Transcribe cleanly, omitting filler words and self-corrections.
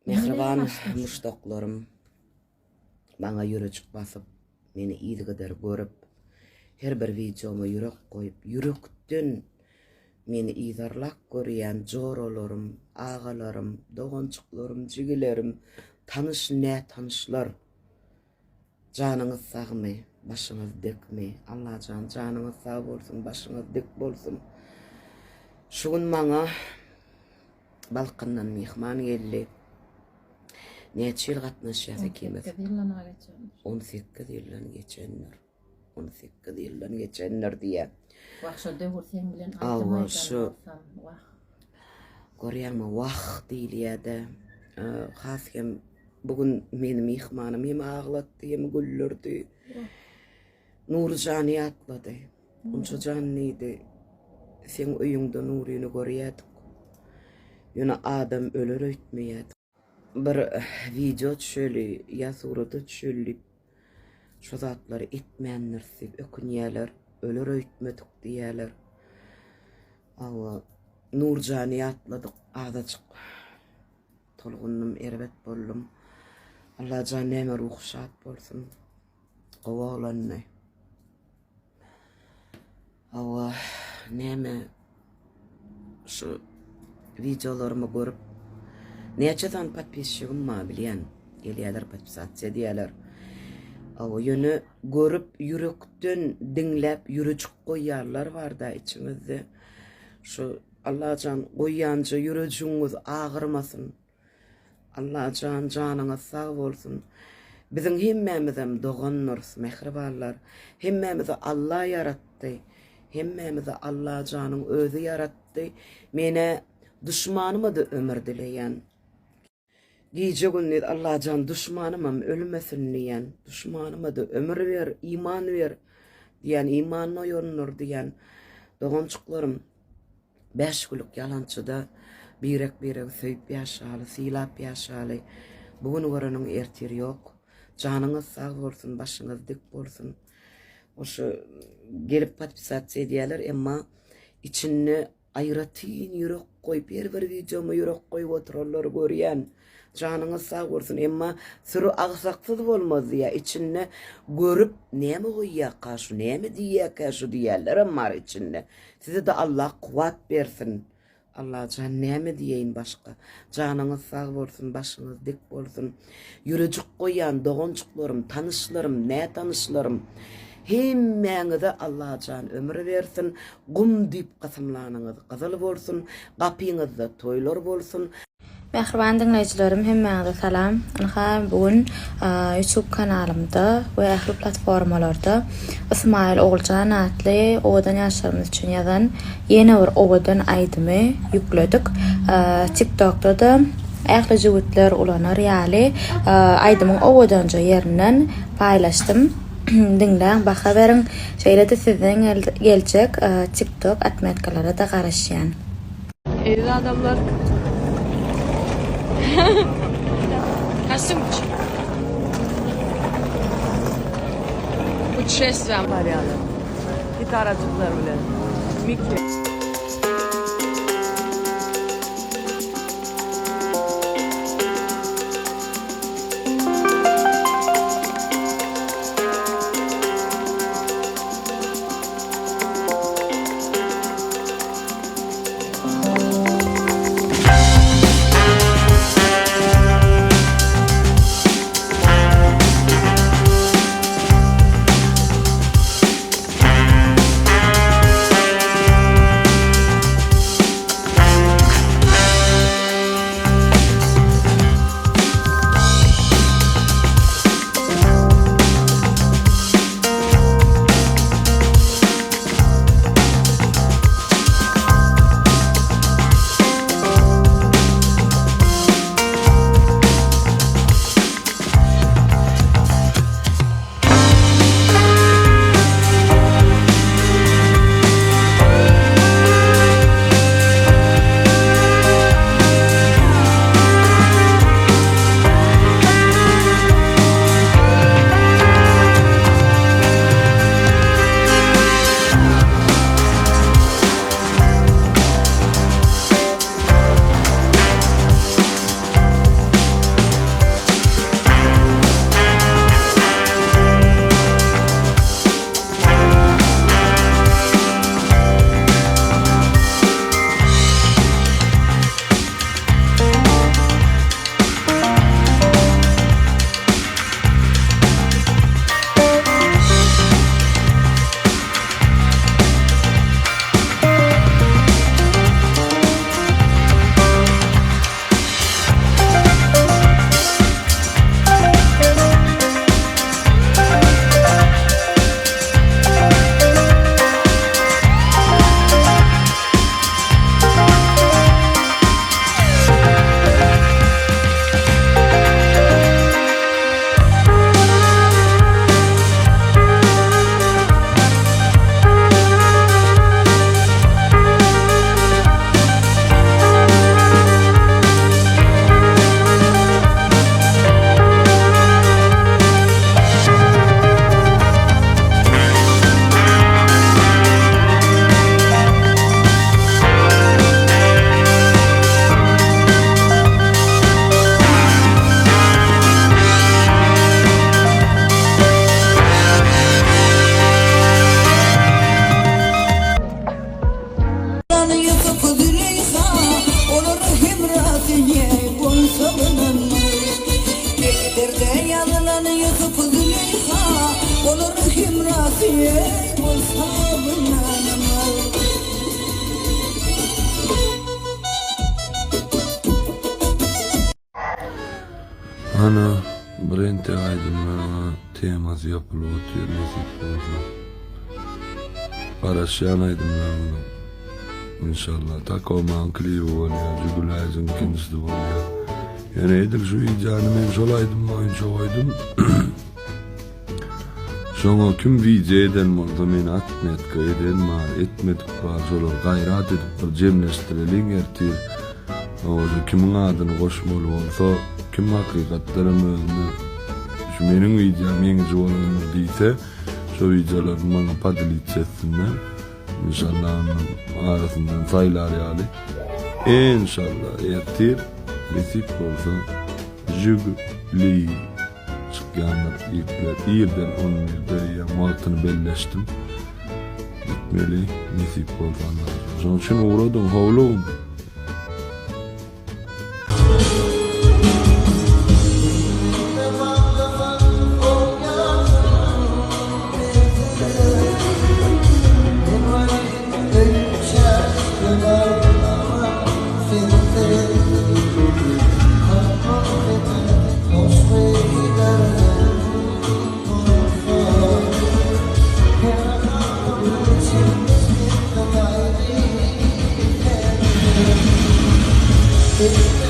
Mehriban muştaqlarım bana yürücük basıp meni iyilgider görüp her bir videoma yürek koyup yürekten meni iydarlak görýän joralarym, ağalarym, dogançyklarym, jigilerim, tanış ne tanışlar. Canınız sağmy, başınız dikmi. Allah canınız sağ bolsun, başınız dik bolsun. Şugun bana Balkandan mihman geldi. Neçe yıl gatnaşýar ekimiz? 18 ýyldan geçenler. 18 ýyldan geçenler diýe. Wagşa döwür sen bilen Allah şu görýärmi wagt diýilýärde. Haskem bugün meni mihmanym hem ağlatdy hem güllerdi. Nurjany ýatlady. Onça janlydy. Sen öýüňde nuryny görýärdik. Ýöne adam öler öýtmeýär. Bir video düşeli, ya surata düşeli. Şu zatları etmeýänler ökünýärler, öler öýtmedik diýerler. Allah Nurjany ýatladyk, adaçyk. Tolgunnum erbet boldum. Allah janeme ruhsat bolsun. Gowaglanny. Allah neme şu videolarımı görüp neçeden patpisçiyim ma bilýän gelýärler patpisatça diýerler. Awa ýöne görüp yürekden dinläp ýürüjük goýýarlar bar da içimizde. Şu Allah can goýýança ýürüjüňiz ağırmasın. Allah can janyňyz sag bolsun. Bizim hemmämizem doganlar, mehribanlar. Hemmämizi Allah yaratdy. Hemmämizi Allah janyň özü yaratdy. Mene düşmanıma da ömür dileyen. Gece günler Allah can düşmanımam ölmesin diyen. Düşmanıma da ömür ver, iman ver diyen, imanına yorunur diyen. Doğançıklarım 5 gülük yalançıda birek söyüp yaşalı, silap yaşalı. Bugün oranın ertiri yok. Canınız sağ olsun, başınız dik olsun. Oşu gelip patpisat ediyorlar ama içine ayratyn yürek koyup bir videoma yürek koyup oturarlar görýän. Canınız sağ olsun emma sürü agsaksız bolmaz ya içine görüp näme goýýar kaşu näme diýär kaşu diýerler amma içinde. Size de Allah kuvat bersin. Allah can näme diýeýin başga. Canınız sağ bolsun, başyňyz dik bolsun. Ýürejik goýan dogançyklarym, tanışlarym, ne tanışlarym hemmäňize Allah can ömür versin. Gum dip gasymlanyňyz gyzyl bolsun, gapyňyzda toýlar bolsun. Mehriban dinleyijilerim hemmäňize salam. Ana bugün YouTube kanalymda we ähli platformalarda İsmail Oğulcan adly owadan ýaşlarymyz üçin ýazan ýene bir owadan aýdymy ýükledik. TikTokda da ähli jigitler ulanar ýaly aýdymyň owadanja ýerinden paýlaşdym. Dinleň baha beriň. Şeýle de sizden geljek TikTok atmetkalara da garaşýan. Evde adamlar Kaçtımmış. Putешествием var yani. Gitaracıklar bile. Mickey. Kızı Züleyha olur kim Rafiye olsa bunanamaz. Ana Brent'e aydınlarına teması yapılıp oturuyor nasip olsa. Araşyan aydınlarına İnşallah takılman klibi oluyor, Cügülay'ın kendisi oluyor. Yani edir şu icanı men şolaydım, oyuncu koydum. Şoňa kim vize eden bolsa meni atmetka eden mar, etmedik bar, şolar gayrat edip bir jemleştireliň ertir. Oňa kimin adyny goşmaly bolsa, kim hakykatlaryň özüne şu meniň videom ýeňi jolanyr diýse, şo videolar maňa padlyt etsinler. İnşallah onun arasından sayılar ýaly. İnşallah ertir, nasip bolsa Jügli çıkýanlar ilkler ýerden 11-de ýa-da belleşdim. Gitmeli, nasip bolganlar. Şoň üçin uğradım, howlum. It's